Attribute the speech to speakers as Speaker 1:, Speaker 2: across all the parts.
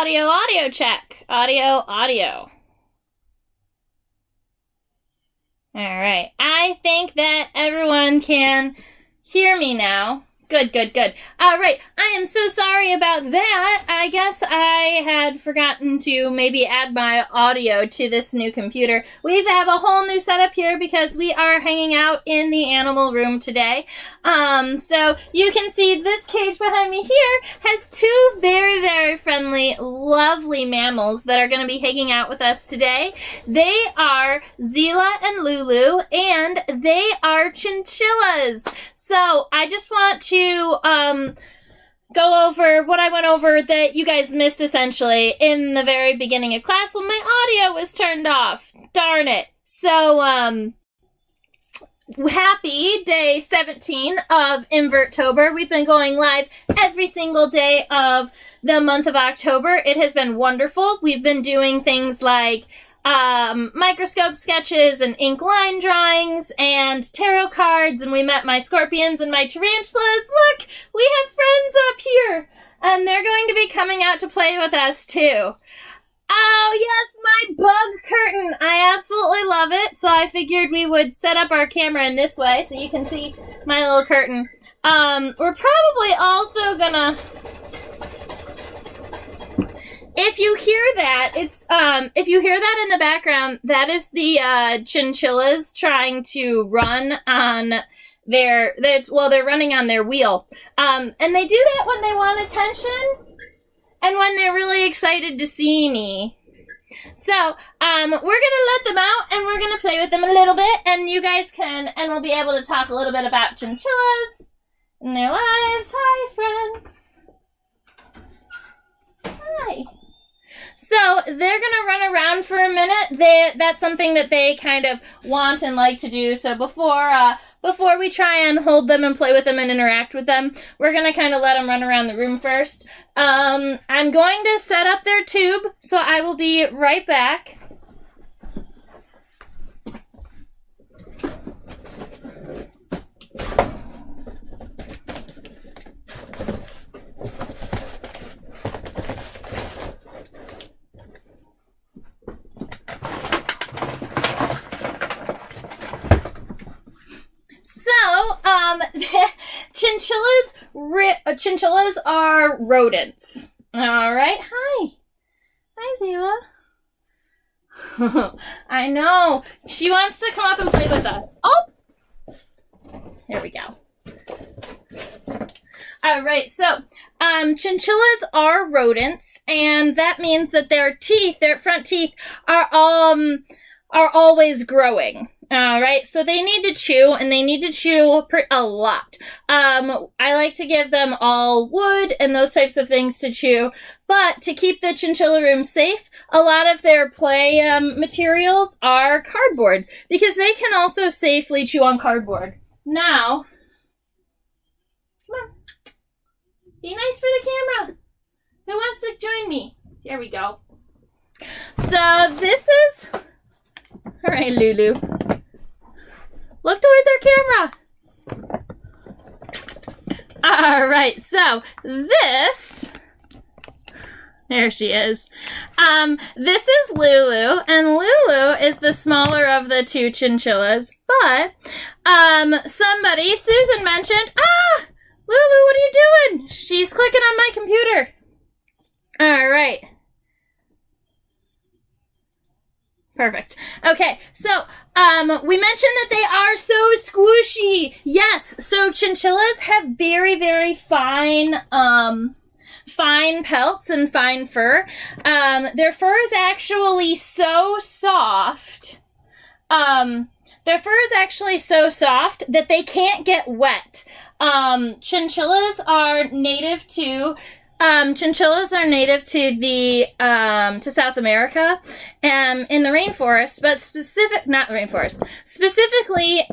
Speaker 1: audio check. Audio. All right. I think that everyone can hear me now. Good. All right. I am so sorry about that. I guess I had forgotten to maybe add my audio to this new computer. We have a whole new setup here because we are hanging out in the animal room today. So you can see this cage behind me here has two very, very friendly, lovely mammals that are going to be hanging out with us today. They are Zila and Lulu, and they are chinchillas. So I just want to go over what I went over that you guys missed essentially in the very beginning of class when my audio was turned off. Darn it. So happy day 17 of Invertober. We've been going live every single day of the month of October. It has been wonderful. We've been doing things like microscope sketches and ink line drawings and tarot cards, and we met my scorpions and my tarantulas. Look, we have friends up here, and they're going to be coming out to play with us too. Oh yes, my bug curtain. I absolutely love it, so I figured we would set up our camera in this way so you can see my little curtain. We're probably also gonna, if you hear that, if you hear that in the background, that is the chinchillas trying to run on they're running on their wheel. And they do that when they want attention and when they're really excited to see me. So, we're gonna let them out and we're gonna play with them a little bit, and you guys and we'll be able to talk a little bit about chinchillas and their lives. Hi, friends. Hi. So they're gonna run around for a minute. That's something that they kind of want and like to do. So before we try and hold them and play with them and interact with them, we're gonna kind of let them run around the room first. I'm going to set up their tube, so I will be right back. Chinchillas are rodents. All right. Hi, Zila. I know. She wants to come up and play with us. Oh, here we go. All right. So, chinchillas are rodents, and that means that their front teeth, are always growing. Alright, so they need to chew, and they need to chew a lot. I like to give them all wood and those types of things to chew, but to keep the chinchilla room safe, a lot of their play materials are cardboard, because they can also safely chew on cardboard. Now, come on, be nice for the camera. Who wants to join me? There we go. So this is, all right, Lulu. Look towards our camera. All right, so there she is. This is Lulu, and Lulu is the smaller of the two chinchillas, but Susan mentioned, Lulu, what are you doing? She's clicking on my computer. All right. Perfect. Okay, so we mentioned that they are so squishy. Yes, so chinchillas have very, very fine pelts and fine fur. Their fur is actually so soft. Their fur is actually so soft that they can't get wet. Chinchillas are native to to South America, in the rainforest, but specifically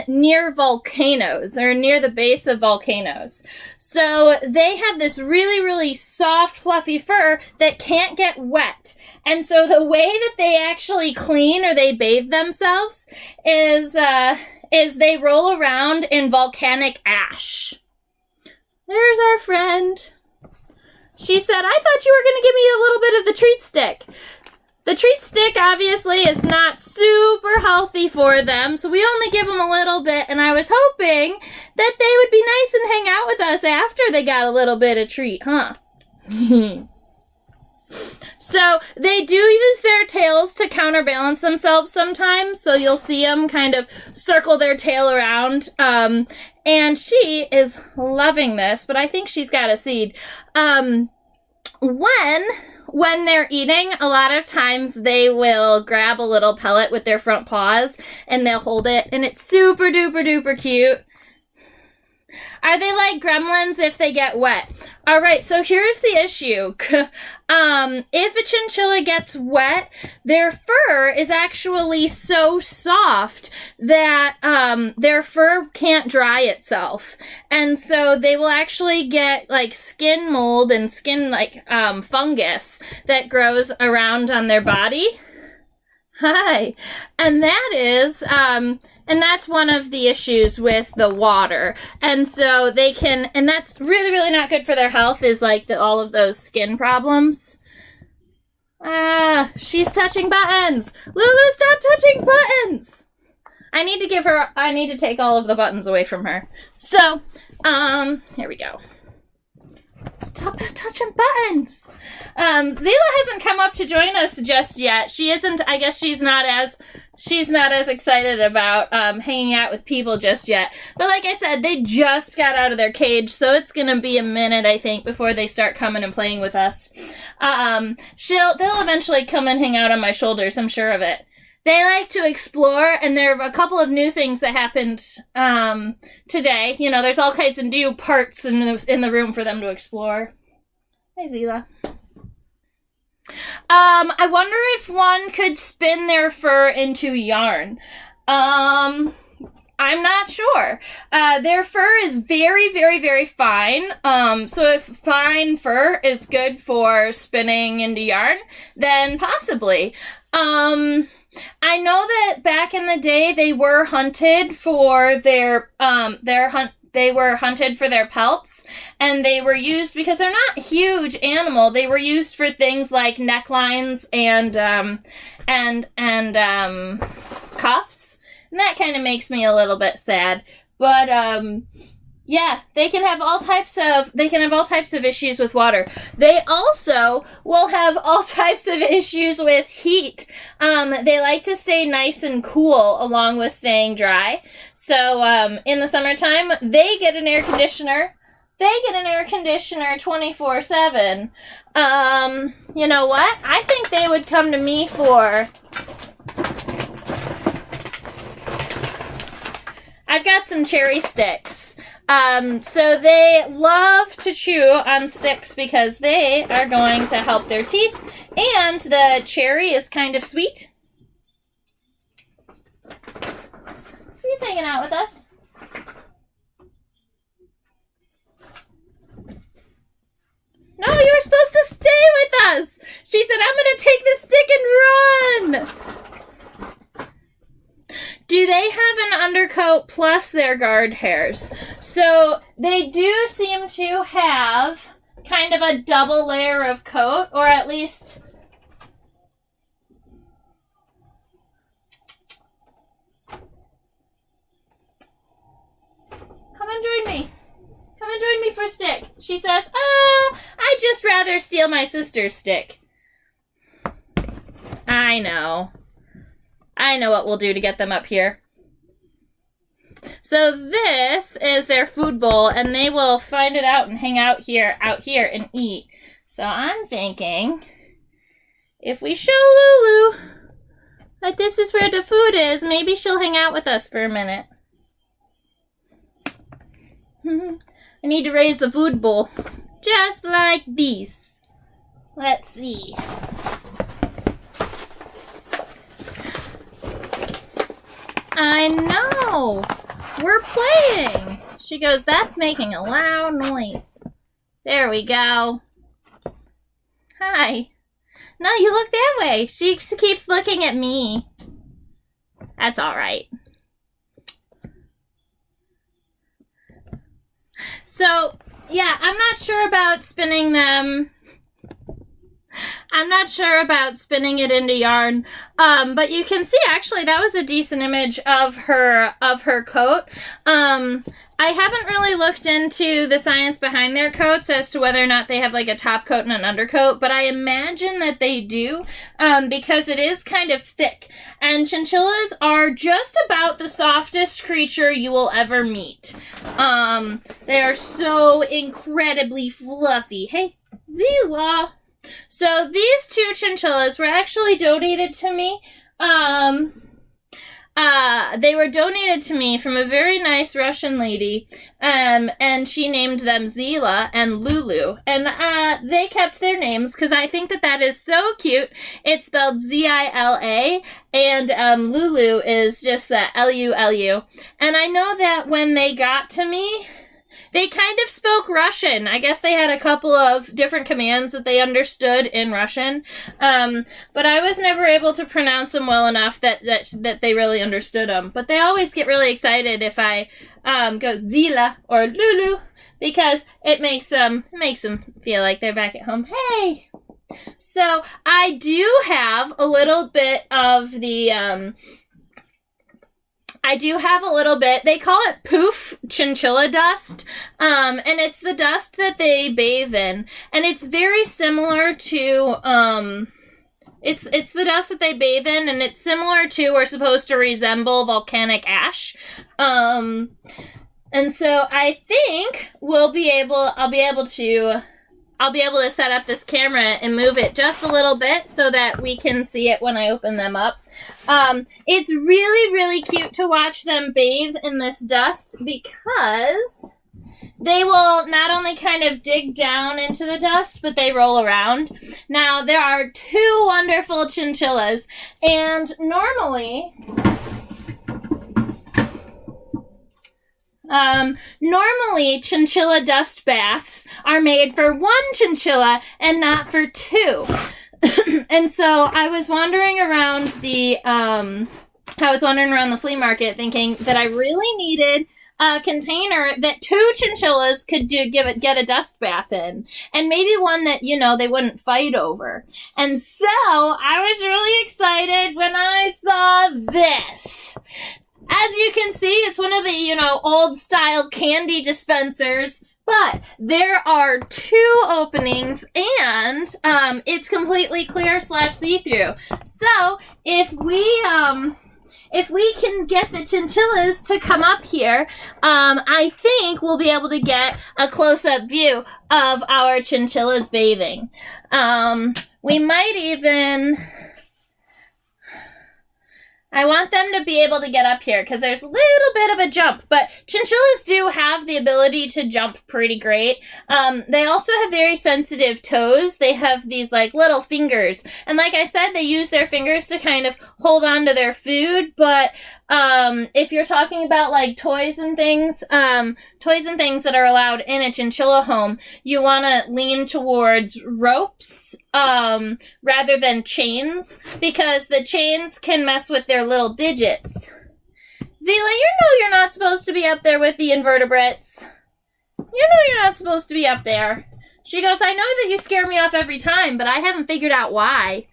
Speaker 1: near volcanoes, or near the base of volcanoes. So they have this really, really soft, fluffy fur that can't get wet. And so the way that they actually clean or they bathe themselves is they roll around in volcanic ash. There's our friend. She said, I thought you were going to give me a little bit of the treat stick. The treat stick obviously is not super healthy for them, so we only give them a little bit, and I was hoping that they would be nice and hang out with us after they got a little bit of treat, huh? So they do use their tails to counterbalance themselves sometimes, so you'll see them kind of circle their tail around, and she is loving this, but I think she's got a seed. When they're eating, a lot of times they will grab a little pellet with their front paws and they'll hold it, and it's super duper duper cute. Are they like gremlins if they get wet? All right, so here's the issue. If a chinchilla gets wet, their fur is actually so soft that their fur can't dry itself. And so they will actually get like skin mold and skin like fungus that grows around on their body. Hi. And that is, and that's one of the issues with the water. And so they can, and that's really, really not good for their health, is like all of those skin problems. She's touching buttons. Lulu, stop touching buttons. I need to take all of the buttons away from her. So, here we go. Stop touching buttons. Zila hasn't come up to join us just yet. She isn't, I guess she's not as excited about hanging out with people just yet. But like I said, they just got out of their cage, so it's gonna be a minute, I think, before they start coming and playing with us. They'll eventually come and hang out on my shoulders, I'm sure of it. They like to explore, and there are a couple of new things that happened today. You know, there's all kinds of new parts in the room for them to explore. Hi, Zila. I wonder if one could spin their fur into yarn. I'm not sure. Their fur is very, very, very fine. So if fine fur is good for spinning into yarn, then possibly. I know that back in the day they were hunted for their pelts, and they were used because they're not a huge animal. They were used for things like necklines and cuffs, and that kind of makes me a little bit sad. But yeah, they can have all types of issues with water. They also will have all types of issues with heat. They like to stay nice and cool along with staying dry. So in the summertime, they get an air conditioner. They get an air conditioner 24/7. You know what? I think they would come to me for... I've got some cherry sticks. So they love to chew on sticks because they are going to help their teeth, and the cherry is kind of sweet. She's hanging out with us. No, you were supposed to stay with us. She said, I'm going to take the stick and run. Do they have an undercoat plus their guard hairs? So they do seem to have kind of a double layer of coat, or at least... Come and join me. Come and join me for stick. She says, I'd just rather steal my sister's stick. I know. I know what we'll do to get them up here. So this is their food bowl, and they will find it out and hang out here and eat. So I'm thinking, if we show Lulu that this is where the food is, maybe she'll hang out with us for a minute. I need to raise the food bowl, just like this. Let's see. I know! We're playing! She goes, that's making a loud noise. There we go. Hi. No, you look that way. She keeps looking at me. That's alright. So, Yeah, I'm not sure about spinning them. I'm not sure about spinning it into yarn, but you can see actually that was a decent image of her coat. I haven't really looked into the science behind their coats as to whether or not they have like a top coat and an undercoat, but I imagine that they do, because it is kind of thick. And chinchillas are just about the softest creature you will ever meet. They are so incredibly fluffy. Hey, Zila! So these two chinchillas were actually donated to me. They were donated to me from a very nice Russian lady, and she named them Zila and Lulu, and they kept their names because I think that is so cute. It's spelled Zila, and Lulu is just Lulu. And I know that when they got to me, they kind of spoke Russian. I guess they had a couple of different commands that they understood in Russian, but I was never able to pronounce them well enough that they really understood them. But they always get really excited if I go Zila or Lulu, because it makes them feel like they're back at home. Hey! So I do have a little bit of the they call it poof chinchilla dust, and it's the dust that they bathe in, and it's very similar to, it's the dust that they bathe in, and it's similar to, or supposed to resemble, volcanic ash, and so I think I'll be able to set up this camera and move it just a little bit so that we can see it when I open them up. It's really, really cute to watch them bathe in this dust because they will not only kind of dig down into the dust, but they roll around. Now, there are two wonderful chinchillas, and normally chinchilla dust baths are made for one chinchilla and not for two. And so I was wandering around the flea market thinking that I really needed a container that two chinchillas could get a dust bath in, and maybe one that, they wouldn't fight over. And so I was really excited when I saw this. As you can see, it's one of the, old style candy dispensers, but there are two openings, and it's completely clear / see-through. So if we can get the chinchillas to come up here, I think we'll be able to get a close-up view of our chinchillas bathing. We might even... I want them to be able to get up here because there's a little bit of a jump, but chinchillas do have the ability to jump pretty great. They also have very sensitive toes. They have these little fingers, and like I said, they use their fingers to kind of hold on to their food, but if you're talking about toys and things that are allowed in a chinchilla home, you want to lean towards ropes rather than chains, because the chains can mess with their little digits. Zila, you're not supposed to be up there with the invertebrates. You're not supposed to be up there. She goes, I know that you scare me off every time, but I haven't figured out why.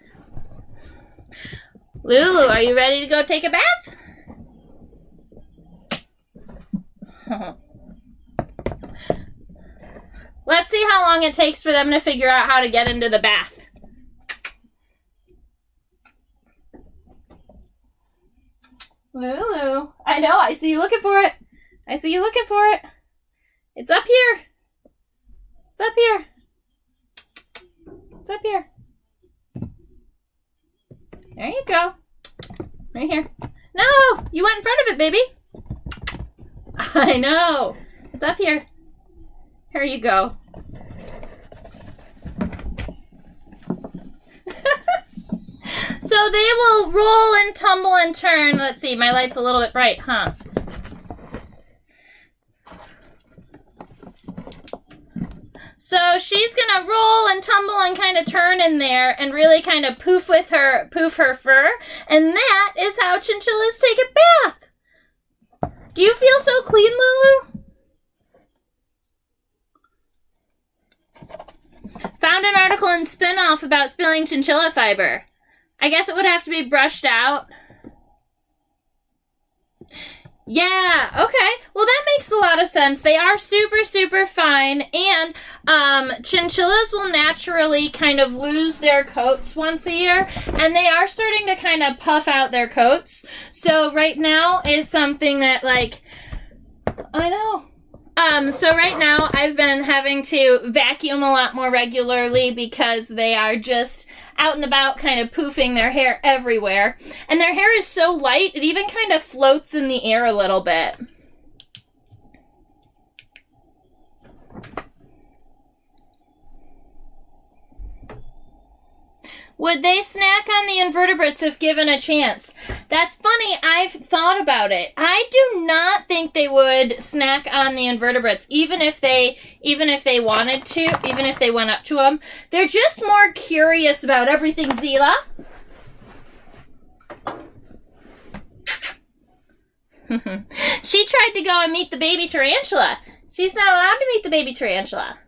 Speaker 1: Lulu, are you ready to go take a bath? Let's see how long it takes for them to figure out how to get into the bath. Lulu, I know, I see you looking for it. It's up here. There you go. Right here. No, you went in front of it, baby. I know. It's up here. Here you go. So they will roll and tumble and turn. Let's see, my light's a little bit bright, huh? So she's gonna roll and tumble and kind of turn in there and really kind of poof her fur. And that is how chinchillas take a bath. Do you feel so clean, Lulu? found an article in Spinoff about spilling chinchilla fiber. I guess it would have to be brushed out. Yeah, okay. Well, that makes a lot of sense. They are super, super fine, and chinchillas will naturally kind of lose their coats once a year, and they are starting to kind of puff out their coats. So right now is something that, like, I know. So right now I've been having to vacuum a lot more regularly because they are just out and about kind of poofing their hair everywhere. And their hair is so light, it even kind of floats in the air a little bit. Would they snack on the invertebrates if given a chance? That's funny. I've thought about it. I do not think they would snack on the invertebrates, even if they wanted to, even if they went up to them. They're just more curious about everything, Zila. She tried to go and meet the baby tarantula. She's not allowed to meet the baby tarantula.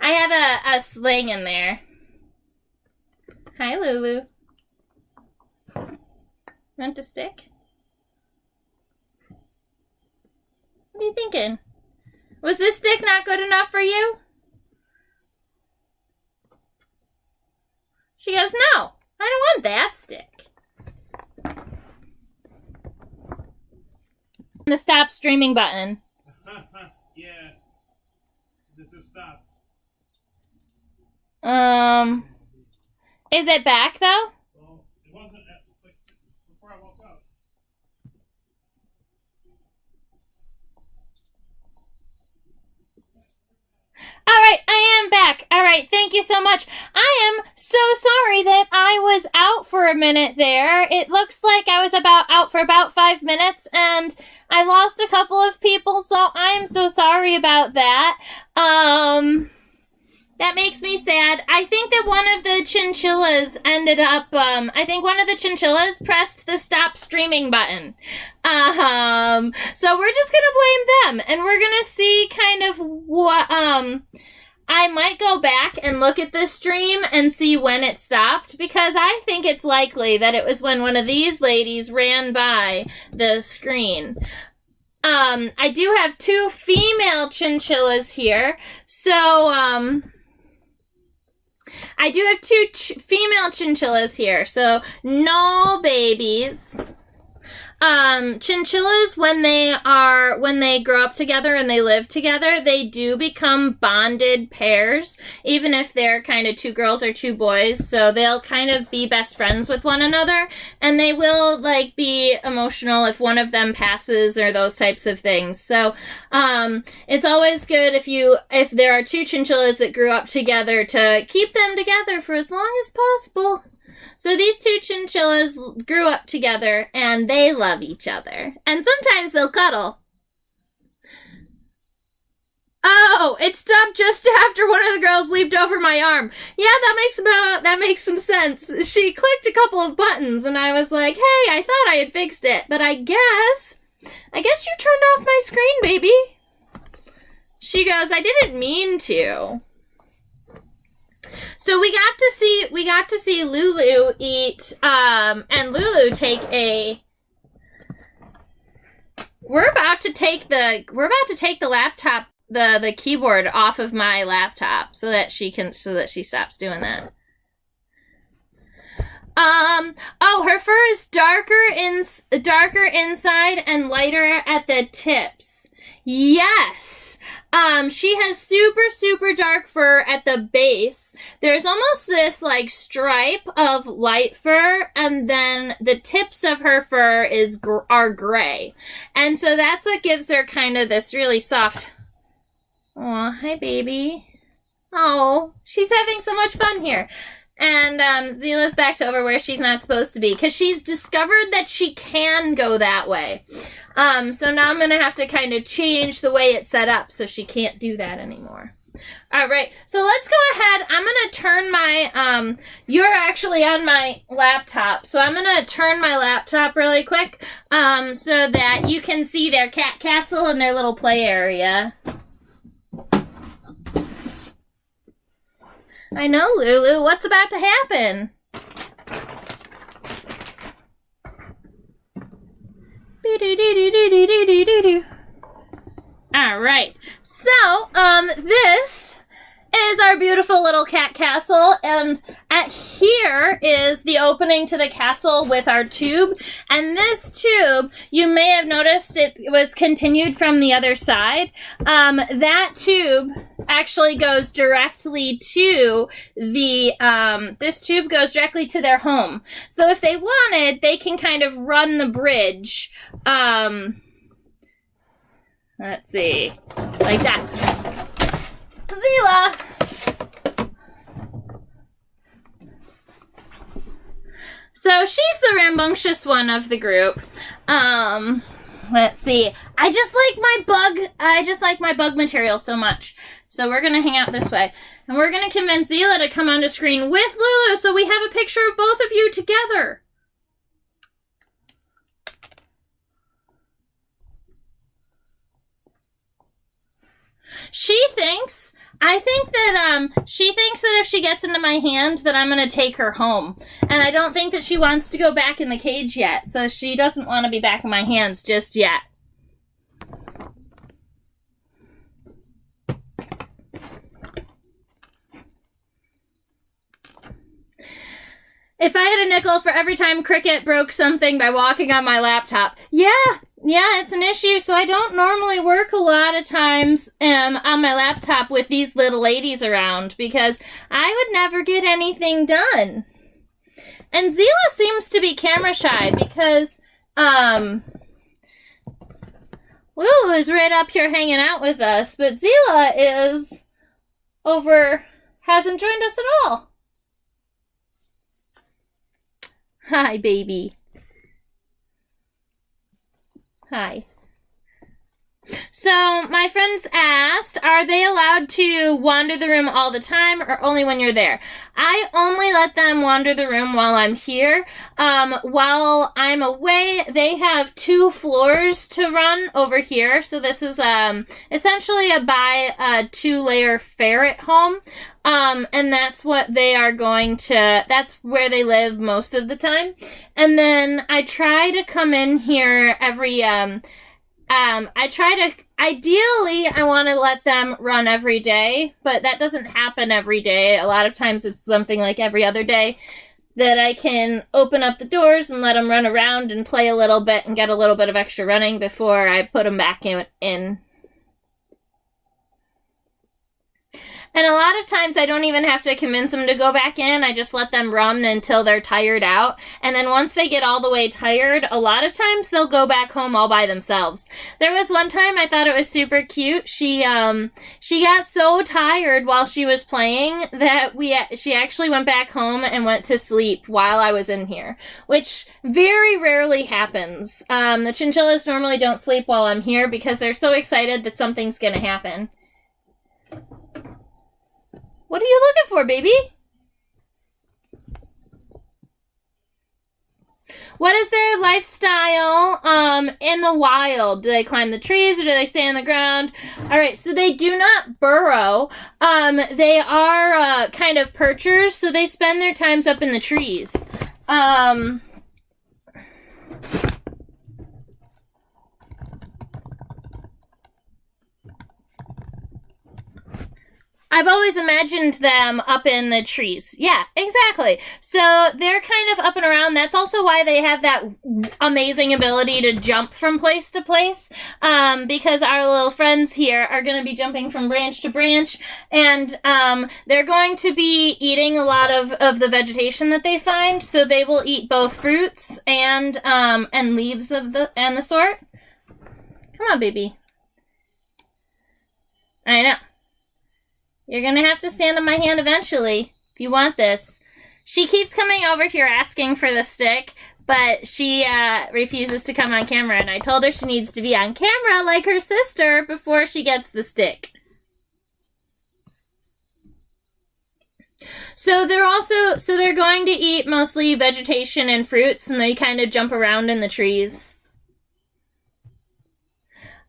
Speaker 1: I have a sling in there. Hi, Lulu. Want a stick? What are you thinking? Was this stick not good enough for you? She goes, no, I don't want that stick. The stop streaming button.
Speaker 2: Yeah. This just stopped.
Speaker 1: Is it back though?
Speaker 2: Well, it wasn't before I woke up.
Speaker 1: All right, I am back. All right, thank you so much. I am so sorry that I was out for a minute there. It looks like I was out for about 5 minutes, and I lost a couple of people, so I'm so sorry about that. That makes me sad. I think that one of the chinchillas ended up, I think one of the chinchillas pressed the stop streaming button. So we're just gonna blame them, and we're gonna see kind of what, I might go back and look at the stream and see when it stopped, because I think it's likely that it was when one of these ladies ran by the screen. I do have 2 female chinchillas here, so, I do have 2 female chinchillas here, so no babies. Chinchillas, when they grow up together and they live together, they do become bonded pairs, even if they're kind of 2 girls or 2 boys, so they'll kind of be best friends with one another, and they will, like, be emotional if one of them passes or those types of things. So, it's always good if there are 2 chinchillas that grew up together to keep them together for as long as possible. So these 2 chinchillas grew up together, and they love each other. And sometimes they'll cuddle. Oh, it stopped just after one of the girls leaped over my arm. Yeah, that makes some sense. She clicked a couple of buttons, and I was like, hey, I thought I had fixed it. But I guess you turned off my screen, baby. She goes, I didn't mean to. So we got to see Lulu eat, and Lulu take a. We're about to take the laptop, the keyboard off of my laptop so that she stops doing that. Oh, her fur is darker inside and lighter at the tips. Yes. She has super, super dark fur at the base. There's almost this, like, stripe of light fur, and then the tips of her fur are gray. And so that's what gives her kind of this really soft... Aw, hi, baby. Oh, she's having so much fun here. And Zila's backed over where she's not supposed to be, because she's discovered that she can go that way. So now I'm going to have to kind of change the way it's set up so she can't do that anymore. All right, so let's go ahead. I'm going to turn my, you're actually on my laptop, so I'm going to turn my laptop really quick so that you can see their cat castle and their little play area. I know, Lulu. What's about to happen? All right. So, this is our beautiful little cat castle, and here is the opening to the castle with our tube. And this tube, you may have noticed it was continued from the other side. That tube actually goes directly to this tube goes directly to their home. So if they wanted, they can kind of run the bridge. Let's see, like that. Zila! So she's the rambunctious one of the group. Let's see. I just like my bug material so much. So we're gonna hang out this way. And we're gonna convince Zila to come onto screen with Lulu so we have a picture of both of you together. I think that she thinks that if she gets into my hand that I'm going to take her home. And I don't think that she wants to go back in the cage yet. So she doesn't want to be back in my hands just yet. If I had a nickel for every time Cricket broke something by walking on my laptop. Yeah, it's an issue. So I don't normally work a lot of times on my laptop with these little ladies around because I would never get anything done. And Zila seems to be camera shy because Lulu is right up here hanging out with us, but Zila hasn't joined us at all. Hi, baby. Hi. So, my friends asked, are they allowed to wander the room all the time or only when you're there? I only let them wander the room while I'm here. While I'm away, they have 2 floors to run over here. So this is essentially a 2-layer ferret home. And that's what they are that's where they live most of the time. And then I try to come in here ideally, I want to let them run every day, but that doesn't happen every day. A lot of times it's something like every other day that I can open up the doors and let them run around and play a little bit and get a little bit of extra running before I put them back in. And a lot of times I don't even have to convince them to go back in. I just let them run until they're tired out. And then once they get all the way tired, a lot of times they'll go back home all by themselves. There was one time I thought it was super cute. She got so tired while she was playing that she actually went back home and went to sleep while I was in here, which very rarely happens. The chinchillas normally don't sleep while I'm here because they're so excited that something's gonna happen. What are you looking for, baby? What is their lifestyle in the wild? Do they climb the trees or do they stay on the ground? All right, so they do not burrow. They are kind of perchers, so they spend their times up in the trees. I've always imagined them up in the trees. Yeah, exactly. So they're kind of up and around. That's also why they have that amazing ability to jump from place to place. Because our little friends here are going to be jumping from branch to branch. And they're going to be eating a lot of the vegetation that they find. So they will eat both fruits and leaves and the sort. Come on, baby. I know. You're going to have to stand on my hand eventually if you want this. She keeps coming over here asking for the stick, but she refuses to come on camera, and I told her she needs to be on camera like her sister before she gets the stick. So they're going to eat mostly vegetation and fruits, and they kind of jump around in the trees.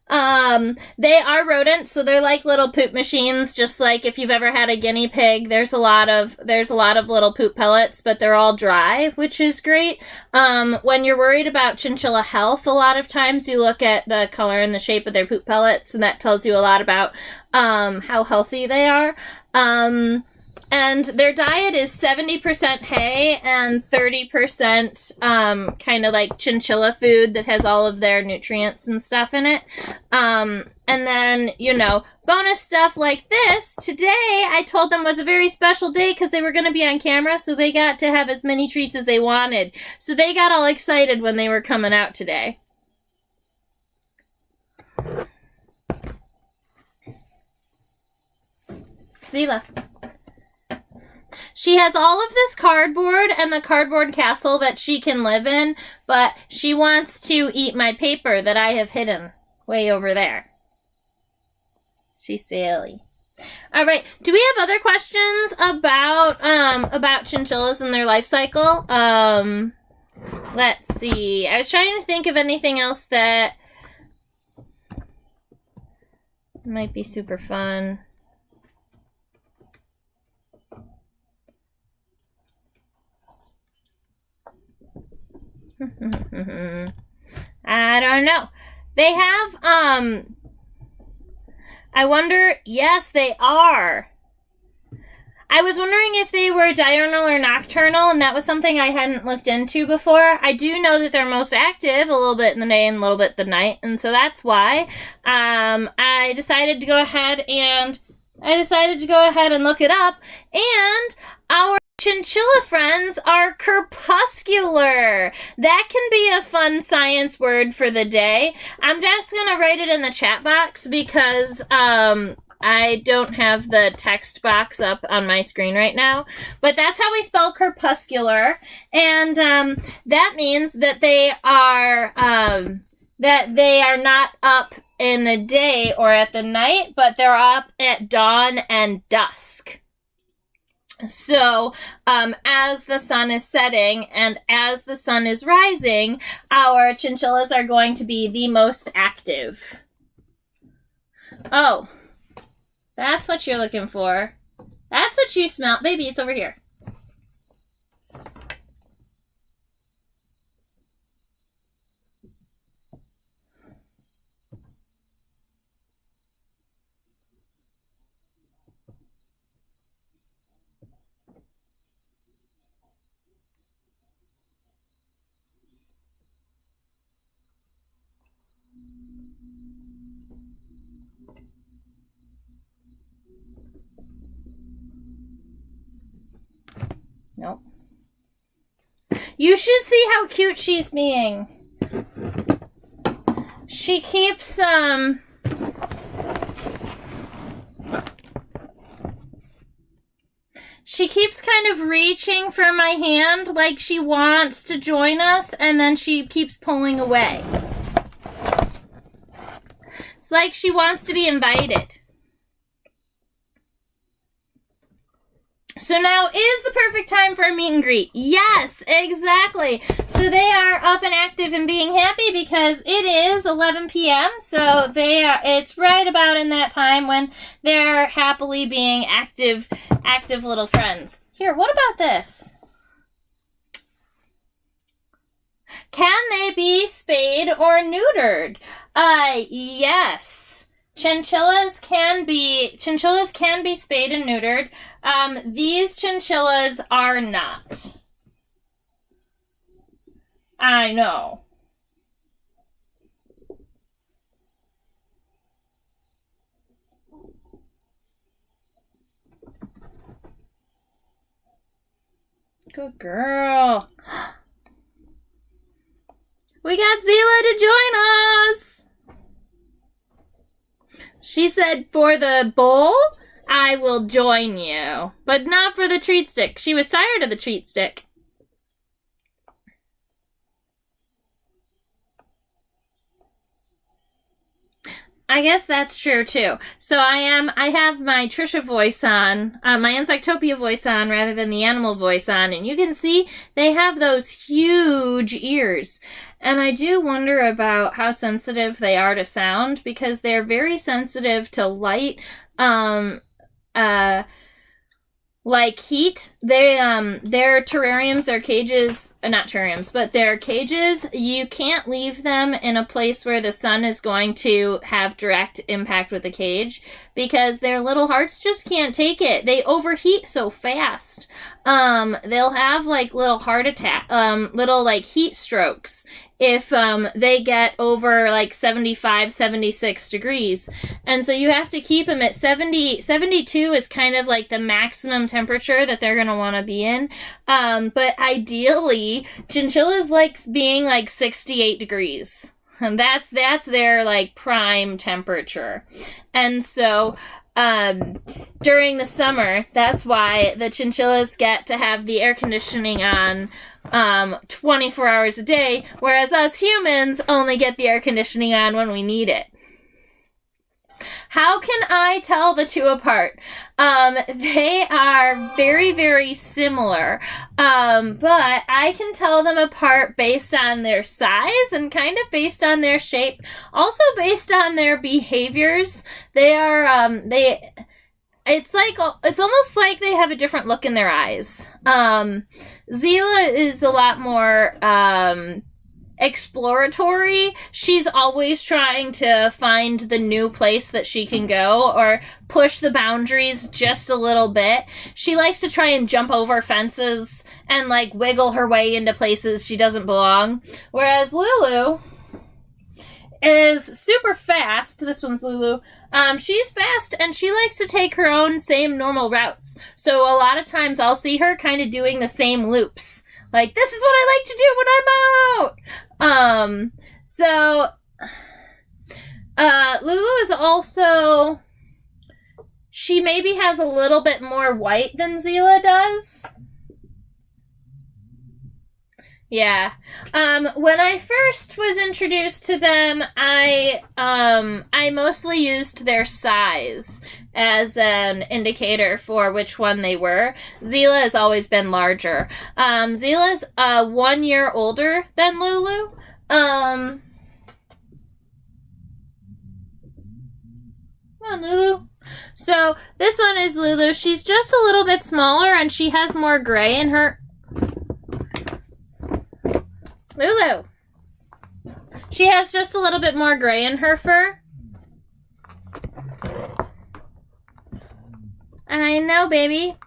Speaker 1: They are rodents, so they're like little poop machines, just like if you've ever had a guinea pig. There's a lot of little poop pellets, but they're all dry, which is great. When you're worried about chinchilla health, a lot of times you look at the color and the shape of their poop pellets, and that tells you a lot about how healthy they are. And their diet is 70% hay and 30% kind of like chinchilla food that has all of their nutrients and stuff in it. And then, bonus stuff like this. Today, I told them was a very special day because they were going to be on camera, so they got to have as many treats as they wanted. So they got all excited when they were coming out today. Zila. She has all of this cardboard and the cardboard castle that she can live in, but she wants to eat my paper that I have hidden way over there. She's silly. All right. Do we have other questions about chinchillas and their life cycle? Let's see. I was trying to think of anything else that might be super fun. I don't know. They have, I wonder, yes, they are. I was wondering if they were diurnal or nocturnal, and that was something I hadn't looked into before. I do know that they're most active a little bit in the day and a little bit the night, and so that's why I decided to go ahead and look it up, and our chinchilla friends are crepuscular. That can be a fun science word for the day. I'm just going to write it in the chat box because I don't have the text box up on my screen right now. But that's how we spell crepuscular. And that means that they are not up in the day or at the night, but they're up at dawn and dusk. So, as the sun is setting and as the sun is rising, our chinchillas are going to be the most active. Oh, that's what you're looking for. That's what you smell. Baby, it's over here. Nope. You should see how cute she's being. She keeps, she keeps kind of reaching for my hand like she wants to join us, and then she keeps pulling away. It's like she wants to be invited. So now is the perfect time for a meet and greet. Yes, exactly. So they are up and active and being happy because it is 11 p.m. So it's right about in that time when they're happily being active little friends. Here, what about this? Can they be spayed or neutered? Yes. Chinchillas can be spayed and neutered. These chinchillas are not. I know. Good girl. We got Zila to join us. She said, for the bowl, I will join you. But not for the treat stick. She was tired of the treat stick. I guess that's true, too. So I have my Trisha voice on, my Insectopia voice on rather than the animal voice on. And you can see they have those huge ears. And I do wonder about how sensitive they are to sound, because they're very sensitive to light, like heat. Their terrariums, their cages, not terrariums, but their cages, you can't leave them in a place where the sun is going to have direct impact with the cage, because their little hearts just can't take it. They overheat so fast. They'll have like little heart attack, little like heat strokes if they get over like 75, 76 degrees. And so you have to keep them at 70, 72 is kind of like the maximum temperature that they're going to want to be in. But ideally, chinchillas like being like 68 degrees. And that's their like prime temperature. And so during the summer, that's why the chinchillas get to have the air conditioning on 24 hours a day, whereas us humans only get the air conditioning on when we need it. How can I tell the two apart? They are very, very similar, but I can tell them apart based on their size and kind of based on their shape, also based on their behaviors. They are, it's almost like they have a different look in their eyes. Zila is a lot more, exploratory. She's always trying to find the new place that she can go or push the boundaries just a little bit. She likes to try and jump over fences and like wiggle her way into places she doesn't belong. Whereas Lulu is super fast. This one's Lulu. She's fast and she likes to take her own same normal routes. So a lot of times I'll see her kind of doing the same loops. Like, this is what I like to do when I'm out! Lulu is also, she maybe has a little bit more white than Zila does. Yeah. When I first was introduced to them, I mostly used their size as an indicator for which one they were. Zila has always been larger. Zila's 1 year older than Lulu. Come on, Lulu. So this one is Lulu. She's just a little bit smaller and she has more gray in her. Lulu. She has just a little bit more gray in her fur. I know, baby.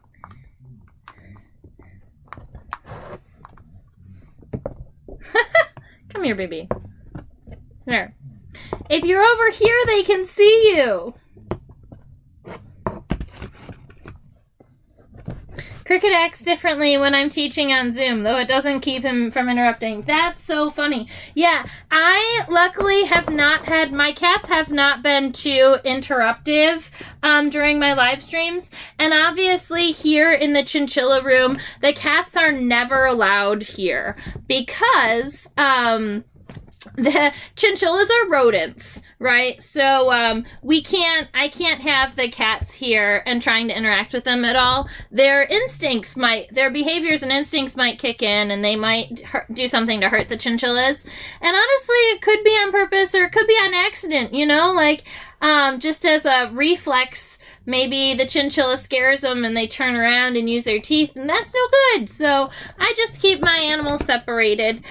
Speaker 1: Come here, baby. There. If you're over here, they can see you. Cricket acts differently when I'm teaching on Zoom, though it doesn't keep him from interrupting. That's so funny. Yeah, I luckily have not had, my cats have not been too interruptive during my live streams. And obviously here in the chinchilla room, the cats are never allowed here because the chinchillas are rodents, right? So I can't have the cats here and trying to interact with them at all. Their behaviors and instincts might kick in and they might do something to hurt the chinchillas. And honestly, it could be on purpose or it could be on accident, you know, like just as a reflex. Maybe the chinchilla scares them and they turn around and use their teeth, and that's no good. So I just keep my animals separated.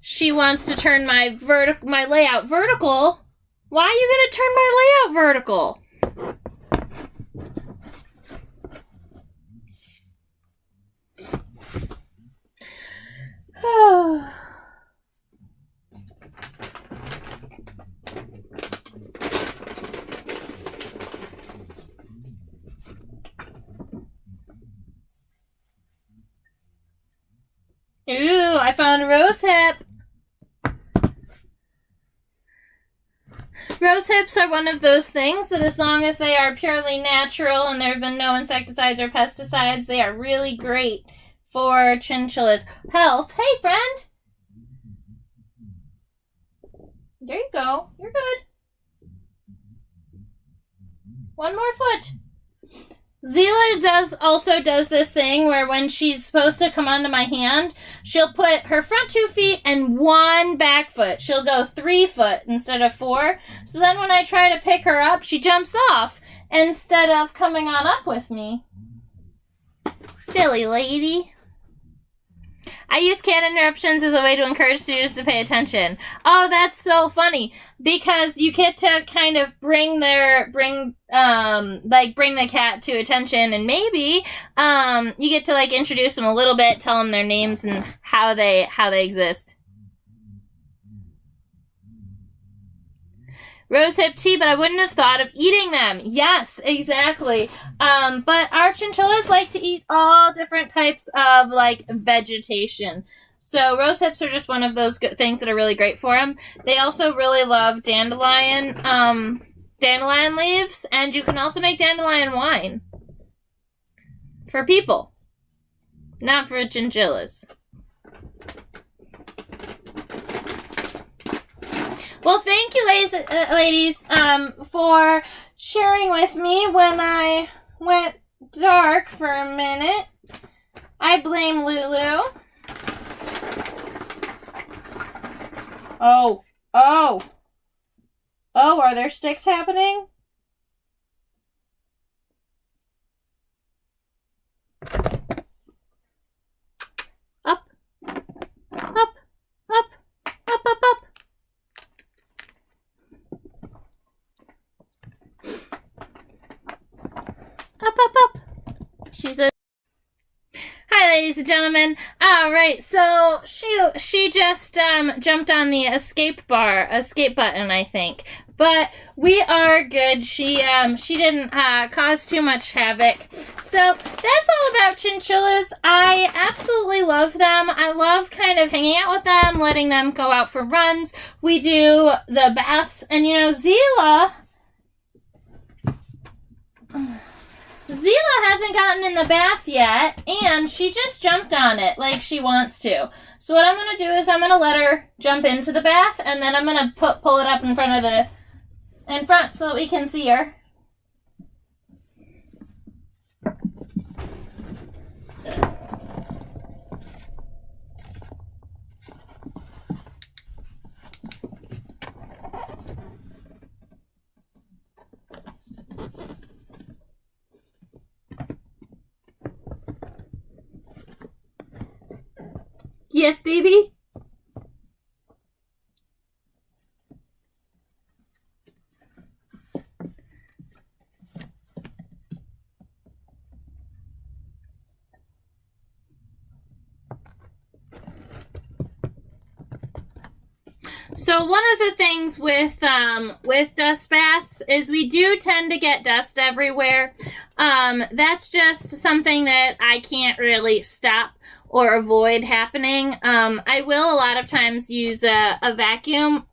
Speaker 1: She wants to turn my layout vertical. Why are you going to turn my layout vertical? Ooh, I found a rose hip. Rose hips are one of those things that as long as they are purely natural and there have been no insecticides or pesticides, they are really great for chinchillas' health. Hey, friend! There you go. You're good. One more foot. Zila also does this thing where when she's supposed to come onto my hand, she'll put her front 2 feet and 1 back foot. She'll go 3 foot instead of 4. So then when I try to pick her up, she jumps off instead of coming on up with me. Silly lady. I use canned interruptions as a way to encourage students to pay attention. Oh, that's so funny, because you get to kind of bring the cat to attention, and maybe you get to like introduce them a little bit, tell them their names and how they exist. Rosehip tea, but I wouldn't have thought of eating them. Yes, exactly. But our chinchillas like to eat all different types of, like, vegetation. So rosehips are just one of those good things that are really great for them. They also really love dandelion leaves, and you can also make dandelion wine. For people. Not for chinchillas. Well, thank you, ladies, for sharing with me when I went dark for a minute. I blame Lulu. Oh, are there sticks happening? Up, up, up, up, up, up. Up. She's a... Hi, ladies and gentlemen. All right, so she just jumped on the escape button, I think. But we are good. She didn't cause too much havoc. So that's all about chinchillas. I absolutely love them. I love kind of hanging out with them, letting them go out for runs. We do the baths, and you know, Zila hasn't gotten in the bath yet, and she just jumped on it like she wants to. So what I'm going to do is I'm going to let her jump into the bath, and then I'm going to pull it up in front so that we can see her. Yes, baby? So one of the things with dust baths is we do tend to get dust everywhere. That's just something that I can't really stop or avoid happening. I will a lot of times use a vacuum.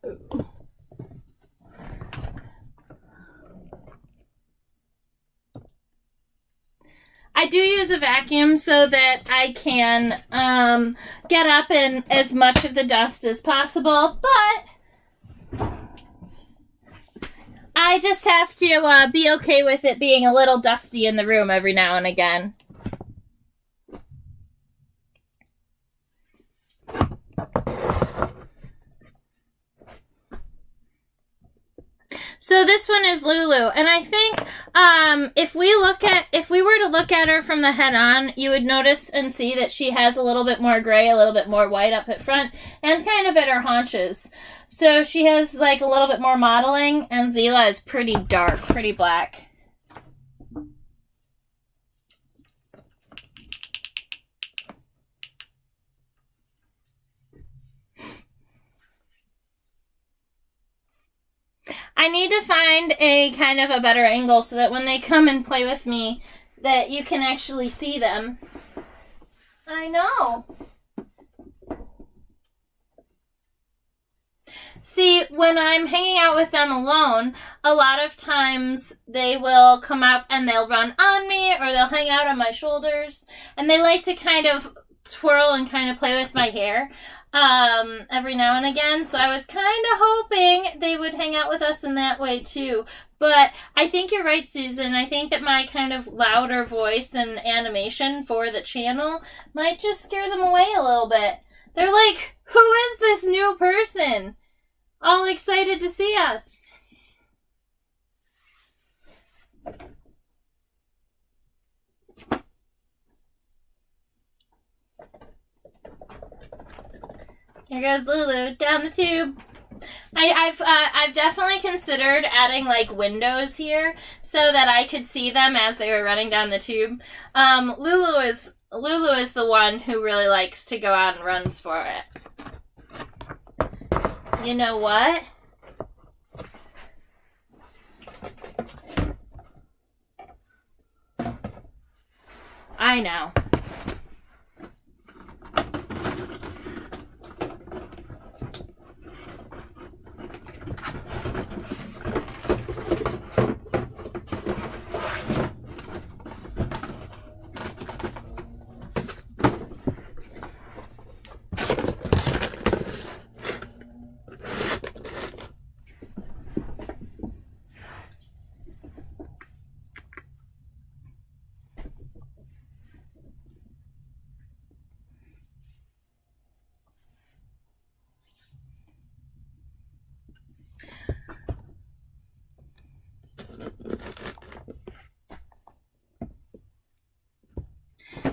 Speaker 1: I do use a vacuum so that I can get up in as much of the dust as possible, but I just have to be okay with it being a little dusty in the room every now and again. So this one is Lulu, and I think if we were to look at her from the head on, you would notice and see that she has a little bit more gray, a little bit more white up at front, and kind of at her haunches. So she has like a little bit more mottling, and Zila is pretty dark, pretty black. I need to find a kind of a better angle so that when they come and play with me, that you can actually see them. I know. See, when I'm hanging out with them alone, a lot of times they will come up and they'll run on me, or they'll hang out on my shoulders, and they like to kind of twirl and kind of play with my hair. every now and again. So I was kind of hoping they would hang out with us in that way too. But I think you're right, Susan. I think that my kind of louder voice and animation for the channel might just scare them away a little bit. They're like, who is this new person? All excited to see us. Here goes Lulu down the tube. I've definitely considered adding like windows here so that I could see them as they were running down the tube. Lulu is the one who really likes to go out and runs for it. You know what? I know.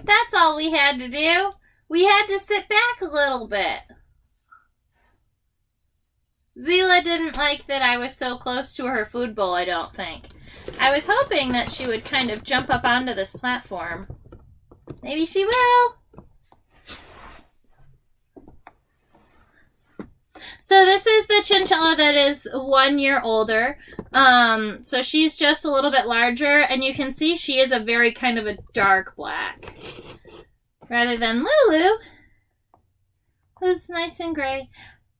Speaker 1: That's all we had to do. We had to sit back a little bit. Zila didn't like that I was so close to her food bowl, I don't think. I was hoping that she would kind of jump up onto this platform. Maybe she will. So this is the chinchilla that is 1 year older. So she's just a little bit larger, and you can see she is a very kind of a dark black. Rather than Lulu, who's nice and gray.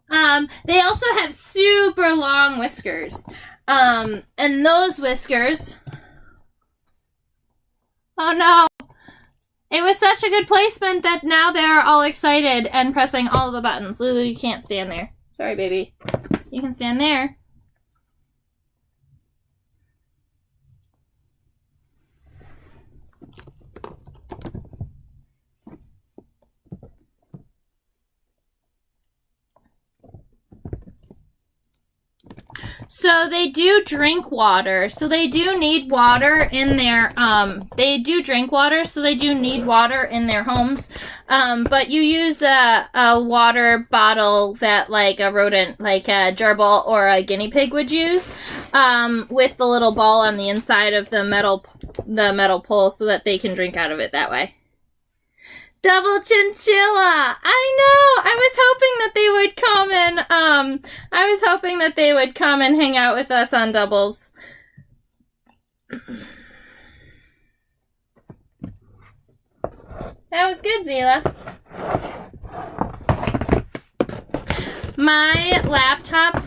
Speaker 1: They also have super long whiskers. And those whiskers... Oh no! It was such a good placement that now they're all excited and pressing all the buttons. Lulu, you can't stand there. Sorry, baby. You can stand there. So they do drink water. So they do need water in their, they do drink water, so they do need water in their homes. But you use a water bottle that like a rodent, like a gerbil or a guinea pig would use, with the little ball on the inside of the metal pole so that they can drink out of it that way. Double chinchilla! I know! I was hoping that they would come and, hang out with us on doubles. That was good, Zila. My laptop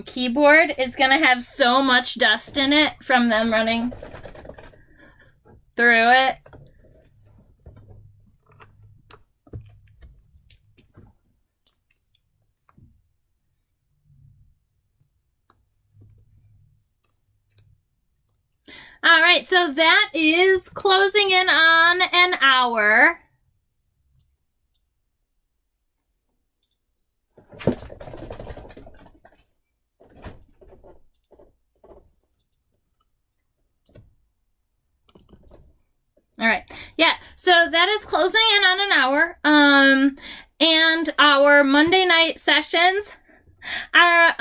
Speaker 1: keyboard is gonna have so much dust in it from them running through it. All right, so that is closing in on an hour. All right. Yeah, so that is closing in on an hour. And our Monday night sessions have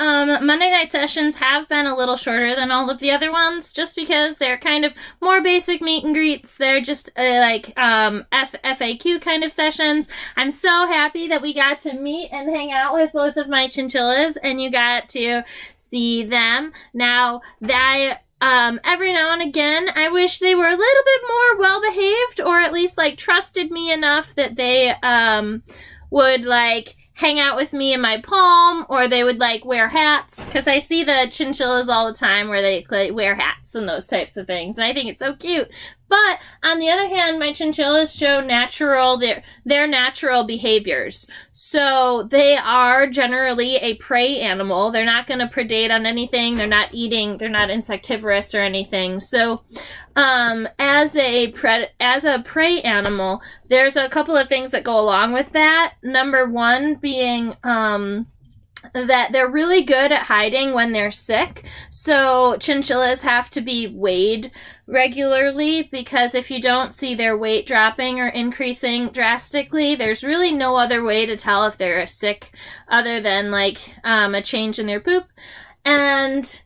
Speaker 1: been a little shorter than all of the other ones, just because they're kind of more basic meet and greets. They're just FAQ kind of sessions. I'm so happy that we got to meet and hang out with both of my chinchillas, and you got to see them. Now, every now and again, I wish they were a little bit more well-behaved, or at least, like, trusted me enough that they, would, like, hang out with me in my palm, or they would, like, wear hats, because I see the chinchillas all the time where they wear hats and those types of things, and I think it's so cute. But on the other hand, my chinchillas show their natural behaviors. So they are generally a prey animal. They're not going to predate on anything. They're not insectivorous or anything. So as a prey animal, there's a couple of things that go along with that. Number one being that they're really good at hiding when they're sick. So chinchillas have to be weighed regularly, because if you don't see their weight dropping or increasing drastically, there's really no other way to tell if they're sick other than like a change in their poop. And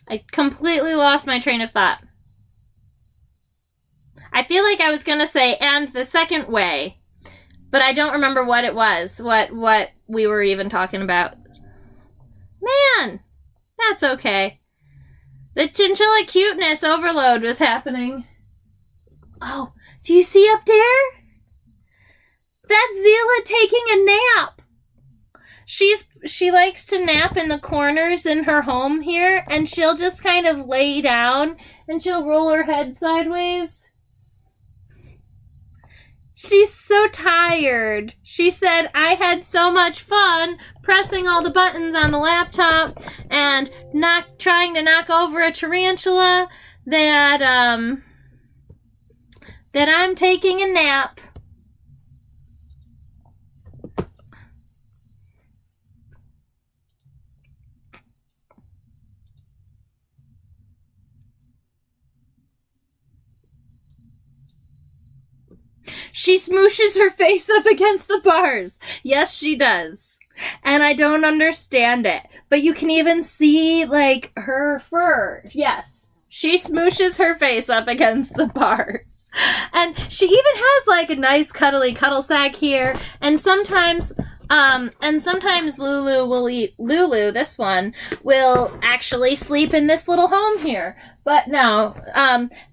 Speaker 1: I completely lost my train of thought. I feel like I was going to say, and the second way, but I don't remember what it was, what we were even talking about. Man, that's okay. The chinchilla cuteness overload was happening. Oh, do you see up there? That's Zila taking a nap. She likes to nap in the corners in her home here, and she'll just kind of lay down and she'll roll her head sideways. She's so tired. She said, I had so much fun pressing all the buttons on the laptop and trying to knock over a tarantula that I'm taking a nap. She smooshes her face up against the bars. Yes, she does. And I don't understand it. But you can even see, like, her fur. Yes. She smooshes her face up against the bars. And she even has, like, a nice cuddly cuddle sack here. And sometimes Lulu, this one, will actually sleep in this little home here. But no,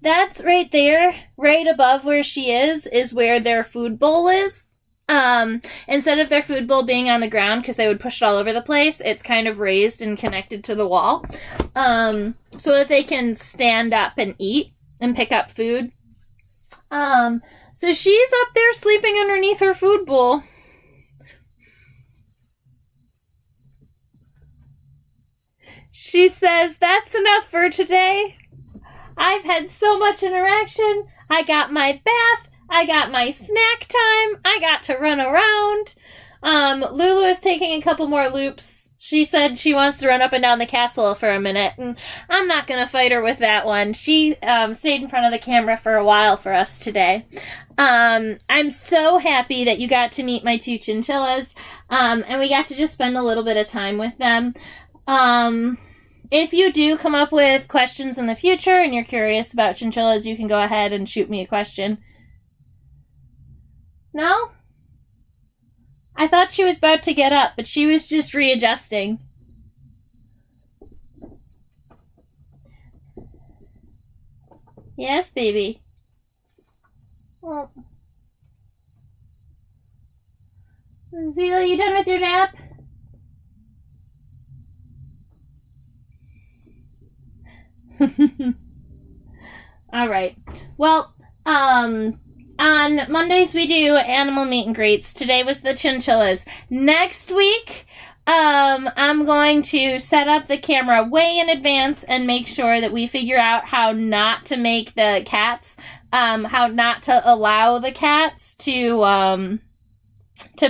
Speaker 1: that's right there, right above where she is where their food bowl is. Instead of their food bowl being on the ground, because they would push it all over the place, it's kind of raised and connected to the wall, so that they can stand up and eat and pick up food. So she's up there sleeping underneath her food bowl. She says, that's enough for today. I've had so much interaction. I got my bath. I got my snack time. I got to run around. Lulu is taking a couple more loops. She said she wants to run up and down the castle for a minute, and I'm not going to fight her with that one. She stayed in front of the camera for a while for us today. I'm so happy that you got to meet my two chinchillas, and we got to just spend a little bit of time with them. If you do come up with questions in the future and you're curious about chinchillas, you can go ahead and shoot me a question. No? I thought she was about to get up, but she was just readjusting. Yes, baby. Well, Zila, you done with your nap? All right. Well, on Mondays we do animal meet and greets. Today was the chinchillas. Next week, I'm going to set up the camera way in advance and make sure that we figure out how not to make the cats, how not to allow the cats to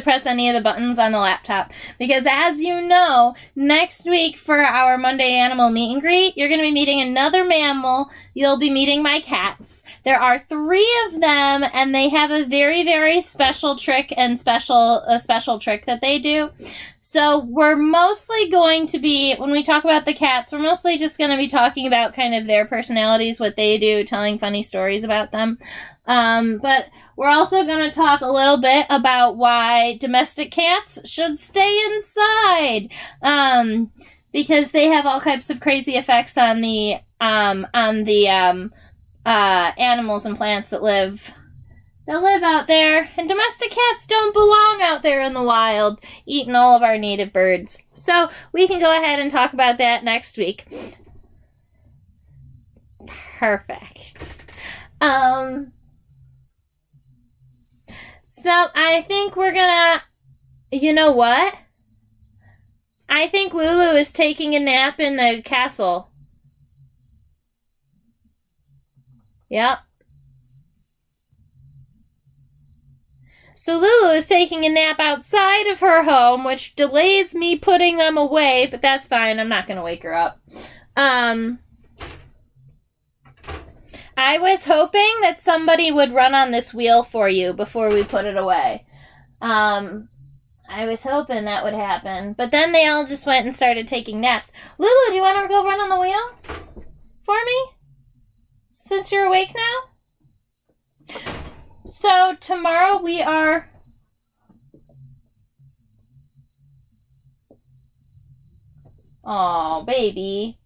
Speaker 1: press any of the buttons on the laptop. Because as you know, next week for our Monday animal meet and greet, you're going to be meeting another mammal. You'll be meeting my cats. There are 3 of them, and they have a very, very special trick and a special trick that they do. So we're mostly going to be, when we talk about the cats, we're mostly just going to be talking about kind of their personalities, what they do, telling funny stories about them. But we're also going to talk a little bit about why domestic cats should stay inside, because they have all types of crazy effects on the animals and plants that live They'll live out there, and domestic cats don't belong out there in the wild, eating all of our native birds. So we can go ahead and talk about that next week. Perfect. So I think we're gonna, you know what? I think Lulu is taking a nap in the castle. Yep. So Lulu is taking a nap outside of her home, which delays me putting them away, but that's fine. I'm not going to wake her up. I was hoping that somebody would run on this wheel for you before we put it away. I was hoping that would happen, but then they all just went and started taking naps. Lulu, do you want to go run on the wheel for me? Since you're awake now? So tomorrow we are... Aw, baby.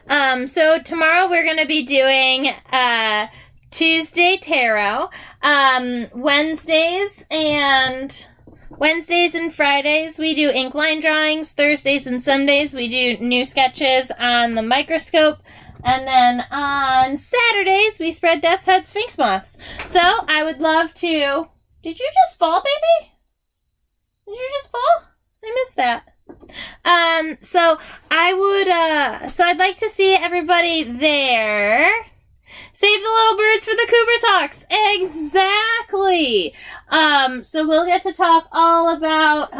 Speaker 1: So tomorrow we're going to be doing Tuesday tarot. Wednesdays and Fridays we do ink line drawings. Thursdays and Sundays we do new sketches on the microscope. And then on Saturdays, we spread Death's Head Sphinx moths. So I would love to... Did you just fall, baby? Did you just fall? I missed that. So I'd like to see everybody there. Save the little birds for the Cooper's Hawks. Exactly. So we'll get to talk all about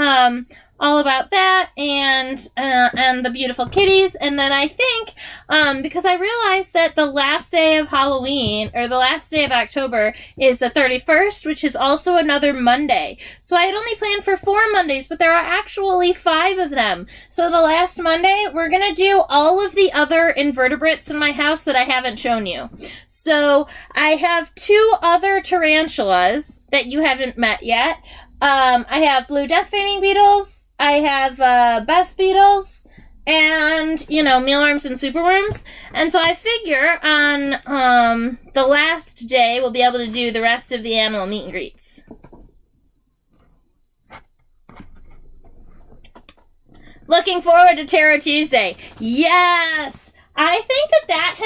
Speaker 1: that and the beautiful kitties. And then I think, because I realized that the last day of Halloween, or the last day of October, is the 31st, which is also another Monday. So I had only planned for 4 Mondays, but there are actually 5 of them. So the last Monday, we're going to do all of the other invertebrates in my house that I haven't shown you. So I have 2 other tarantulas that you haven't met yet. I have blue death fainting beetles. I have best beetles and, mealworms and superworms. And so I figure on the last day we'll be able to do the rest of the animal meet and greets. Looking forward to Tarot Tuesday. Yes! I think that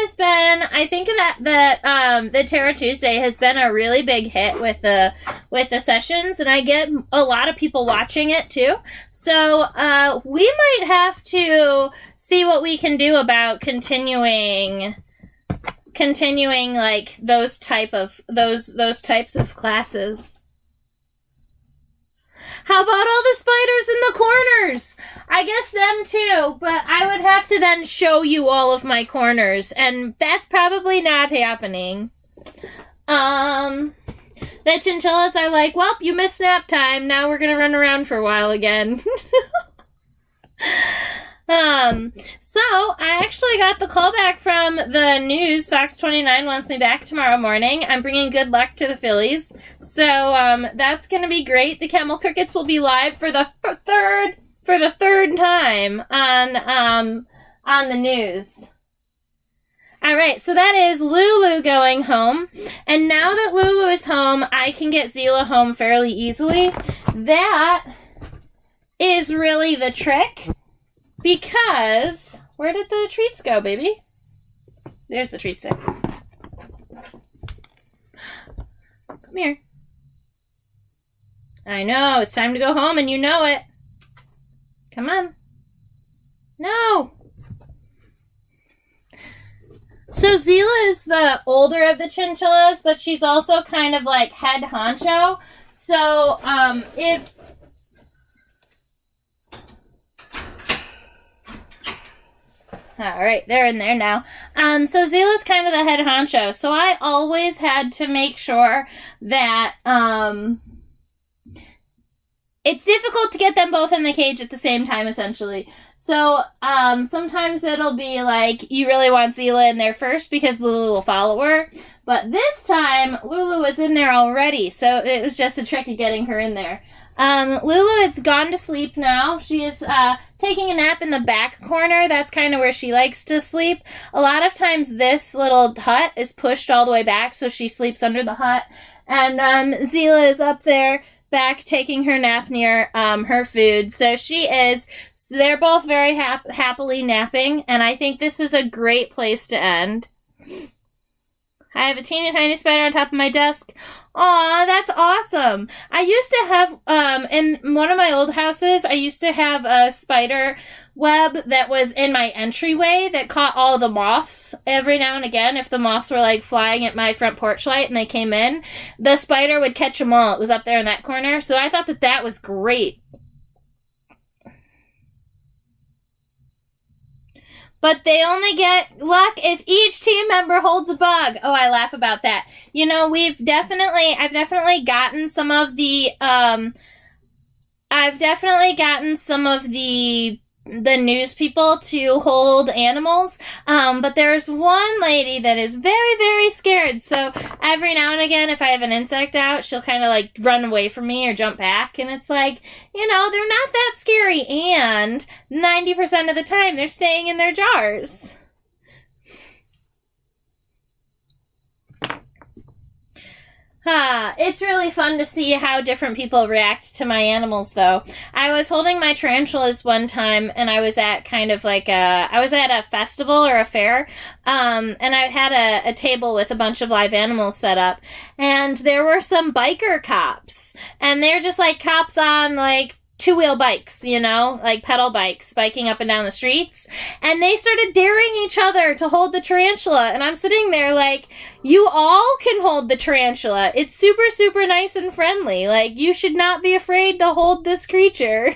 Speaker 1: Tarot Tuesday has been a really big hit with the sessions, and I get a lot of people watching it too. So we might have to see what we can do about continuing like those types of classes. How about all the spiders in the corners? I guess them too, but I would have to then show you all of my corners, and that's probably not happening. The chinchillas are like, well, you missed nap time, now we're gonna run around for a while again. So I actually got the call back from the news. Fox 29 wants me back tomorrow morning. I'm bringing good luck to the Phillies. So, that's gonna be great. The Camel Crickets will be live for the third time on the news. Alright, so that is Lulu going home. And now that Lulu is home, I can get Zila home fairly easily. That is really the trick. Because, where did the treats go, baby? There's the treat stick. Come here. I know, it's time to go home and you know it. Come on. No! So Zila is the older of the chinchillas, but she's also kind of like head honcho. So, if... Alright, they're in there now. So Zila's kind of the head honcho. So I always had to make sure that, it's difficult to get them both in the cage at the same time, essentially. So, sometimes it'll be like, you really want Zila in there first because Lulu will follow her. But this time, Lulu was in there already, so it was just a trick of getting her in there. Lulu has gone to sleep now. She is taking a nap in the back corner. That's kind of where she likes to sleep. A lot of times this little hut is pushed all the way back, so she sleeps under the hut. And Zila is up there back taking her nap near her food. So they're both very happily napping, and I think this is a great place to end. I have a teeny tiny spider on top of my desk. Aw, that's awesome. I used to have, in one of my old houses, I used to have a spider web that was in my entryway that caught all the moths. Every now and again, if the moths were like flying at my front porch light and they came in, the spider would catch them all. It was up there in that corner. So I thought that was great. But they only get luck if each team member holds a bug. Oh, I laugh about that. You know, I've definitely gotten some of the, the news people to hold animals. But there's one lady that is very, very scared. So every now and again, if I have an insect out, she'll kind of like run away from me or jump back. And it's like, you know, they're not that scary. And 90% of the time, they're staying in their jars. It's really fun to see how different people react to my animals, though. I was holding my tarantulas one time, and I was at kind of like I was at a festival or a fair, and I had a table with a bunch of live animals set up, and there were some biker cops, and they're just like cops on like two-wheel bikes, you know, like pedal bikes, biking up and down the streets, and they started daring each other to hold the tarantula, and I'm sitting there like, you all can hold the tarantula. It's super, super nice and friendly. Like, you should not be afraid to hold this creature.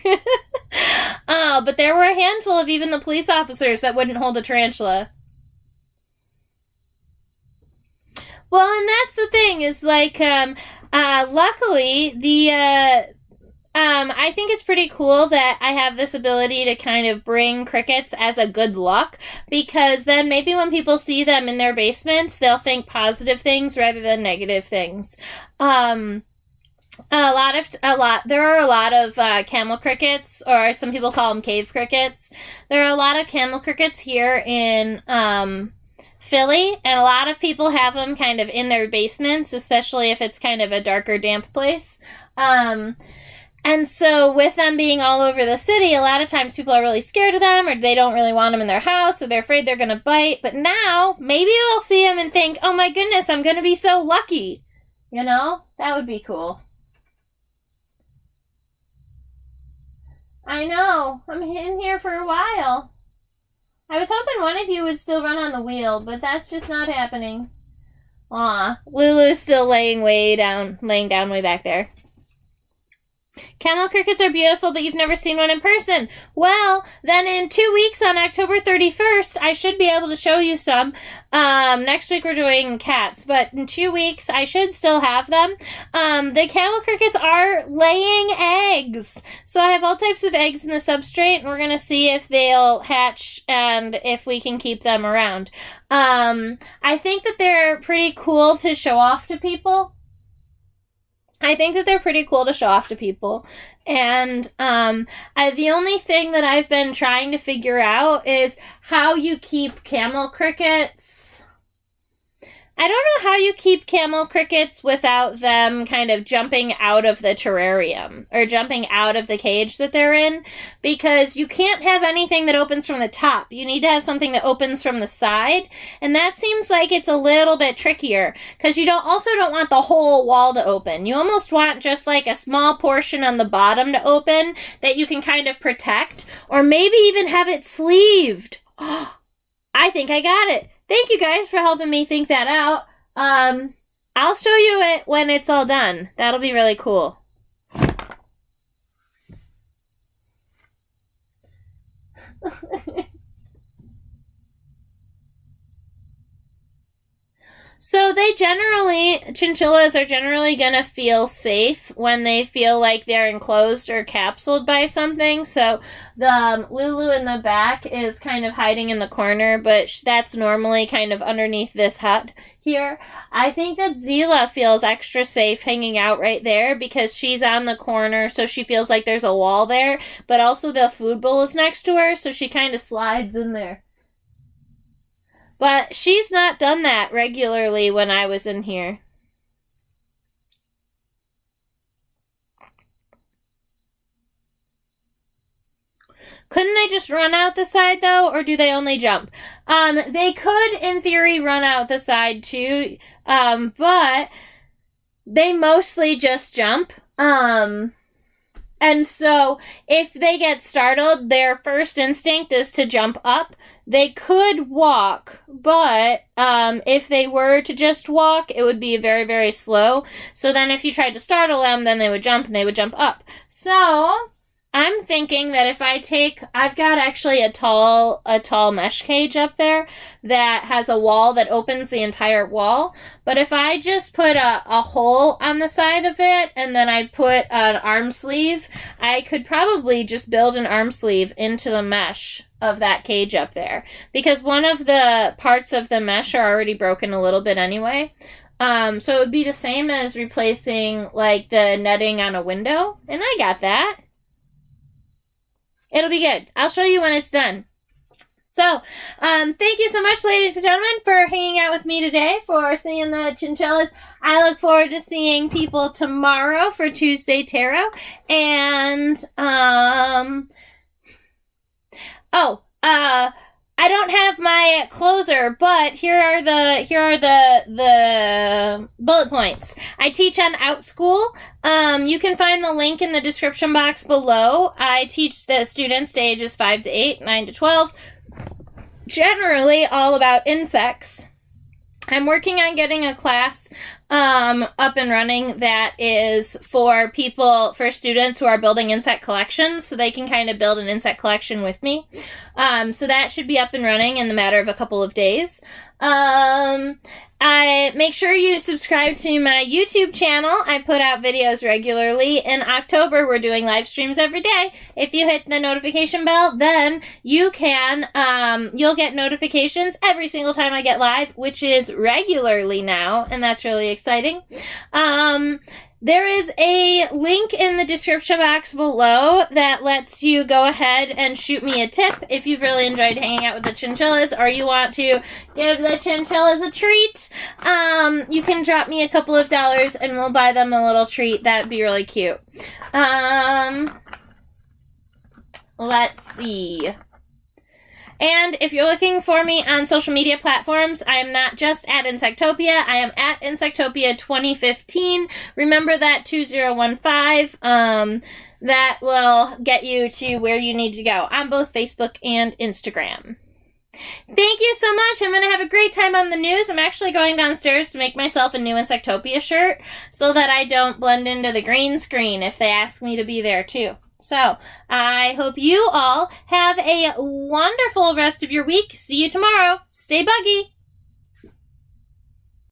Speaker 1: But there were a handful of even the police officers that wouldn't hold a tarantula. Well, and that's the thing, is like, luckily, I think it's pretty cool that I have this ability to kind of bring crickets as a good luck, because then maybe when people see them in their basements, they'll think positive things rather than negative things. There are a lot of camel crickets, or some people call them cave crickets. There are a lot of camel crickets here in Philly, and a lot of people have them kind of in their basements, especially if it's kind of a darker, damp place. And so with them being all over the city, a lot of times people are really scared of them, or they don't really want them in their house, or they're afraid they're going to bite. But now, maybe they'll see them and think, oh my goodness, I'm going to be so lucky. You know? That would be cool. I know. I'm in here for a while. I was hoping one of you would still run on the wheel, but that's just not happening. Aw, Lulu's still laying down way back there. Camel crickets are beautiful, but you've never seen one in person. Well, then in 2 weeks on October 31st, I should be able to show you some. Next week we're doing cats, but in 2 weeks I should still have them. The camel crickets are laying eggs. So I have all types of eggs in the substrate, and we're going to see if they'll hatch and if we can keep them around. I think that they're pretty cool to show off to people. And the only thing that I've been trying to figure out is how you keep camel crickets. I don't know how you keep camel crickets without them kind of jumping out of the terrarium or jumping out of the cage that they're in, because you can't have anything that opens from the top. You need to have something that opens from the side, and that seems like it's a little bit trickier, because you also don't want the whole wall to open. You almost want just like a small portion on the bottom to open that you can kind of protect, or maybe even have it sleeved. I think I got it. Thank you guys for helping me think that out. I'll show you it when it's all done. That'll be really cool. So chinchillas are generally going to feel safe when they feel like they're enclosed or capsuled by something. So the Lulu in the back is kind of hiding in the corner, but that's normally kind of underneath this hut here. I think that Zila feels extra safe hanging out right there because she's on the corner, so she feels like there's a wall there, but also the food bowl is next to her, so she kind of slides in there. But she's not done that regularly when I was in here. Couldn't they just run out the side, though, or do they only jump? They could, in theory, run out the side, too, but they mostly just jump. And so, if they get startled, their first instinct is to jump up. They could walk, but if they were to just walk, it would be very, very slow. So then if you tried to startle them, then they would jump, and they would jump up. So I'm thinking that if I've got actually a tall mesh cage up there that has a wall that opens the entire wall. But if I just put a hole on the side of it and then I put an arm sleeve, I could probably just build an arm sleeve into the mesh of that cage up there. Because one of the parts of the mesh are already broken a little bit anyway. So it would be the same as replacing like the netting on a window. And I got that. It'll be good. I'll show you when it's done. So, thank you so much, ladies and gentlemen, for hanging out with me today, for seeing the chinchillas. I look forward to seeing people tomorrow for Tuesday Tarot. And, I don't have my closer, but here are the bullet points. I teach on OutSchool. You can find the link in the description box below. I teach the students ages 5 to 8, 9 to 12, generally all about insects. I'm working on getting a class up and running that is for students who are building insect collections, so they can kind of build an insect collection with me. So that should be up and running in the matter of a couple of days. I make sure you subscribe to my YouTube channel. I put out videos regularly. In October, we're doing live streams every day. If you hit the notification bell, then you can, you'll get notifications every single time I get live, which is regularly now, and that's really exciting. There is a link in the description box below that lets you go ahead and shoot me a tip if you've really enjoyed hanging out with the chinchillas or you want to give the chinchillas a treat. You can drop me a couple of dollars and we'll buy them a little treat. That'd be really cute. Let's see. And if you're looking for me on social media platforms, I am not just at Insectopia. I am at Insectopia 2015. Remember that 2015. That will get you to where you need to go on both Facebook and Instagram. Thank you so much. I'm going to have a great time on the news. I'm actually going downstairs to make myself a new Insectopia shirt so that I don't blend into the green screen if they ask me to be there too. So, I hope you all have a wonderful rest of your week. See you tomorrow. Stay buggy.